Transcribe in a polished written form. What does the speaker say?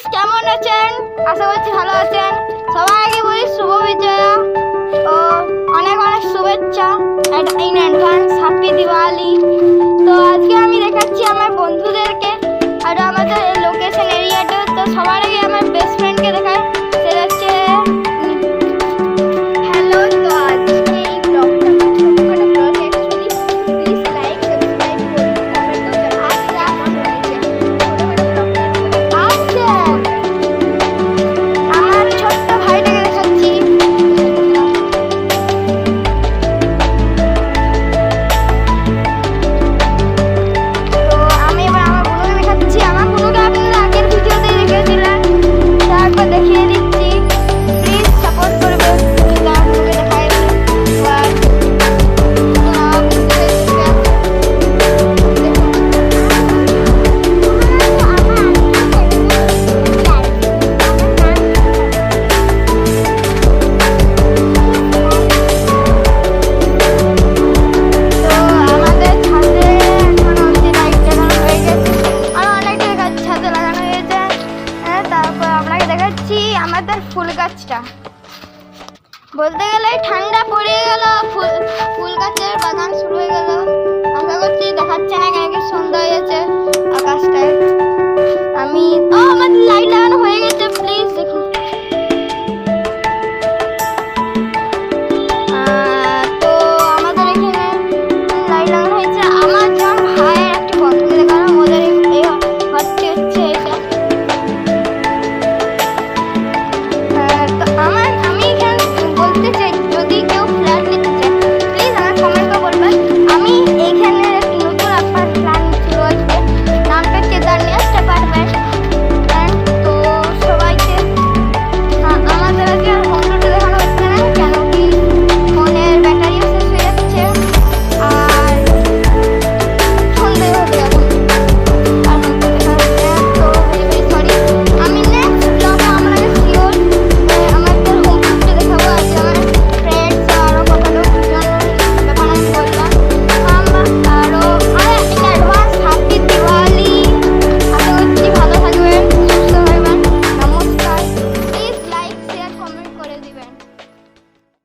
Guys, কেমন আছেন? আশা করছি ভালো আছেন। সবাইকে বলি শুভ বিজয়া ও অনেক অনেক শুভেচ্ছা ইন অ্যাডভান্স, হ্যাপি দিওয়ালি। তো আজকে আমি দেখাচ্ছি আমার বন্ধুদেরকে আর আমাদের এই লোকেশন এরিয়াটা। তো সবার আগে আমার বেস্ট ফ্রেন্ডকে দেখায়, সেটা হচ্ছে হ্যালো। তো আজকে এই ব্লগটা ছোটখাটো blog, actually please like subscribe করুন, কমেন্ট করতে আচ্ছা কেমন হয়েছে আচ্ছা। আমার ছোট্ট ভাইটাকে দেখাচ্ছি। তো আমি এবার আমার বোনকে দেখাচ্ছি। আমার বোনকে আপনারা আগের ভিডিওতেই দেখেছিলেন, তারপর দেখিয়ে দিচ্ছি। প্লিজ সাপোর্ট করবেন। আমার বোনকে দেখাই এবার। আমার বোনকে তো আমাদের ছাদে এখন অবধি লাইট লাগানো হয়ে গেছে, আর অনেকটা গাছ ছাদে লাগানো হয়েছে। তারপর আপনাকে দেখাচ্ছি আমাদের ফুল গাছটা। বলতে গেলে ঠান্ডা পড়ে গেল, ফুল গাছের বাগান শুরু হয়ে গেল। আশা করছি দেখাচ্ছে না, কেন কি সন্ধ্যা হয়ে যাচ্ছে আকাশটায়। আমি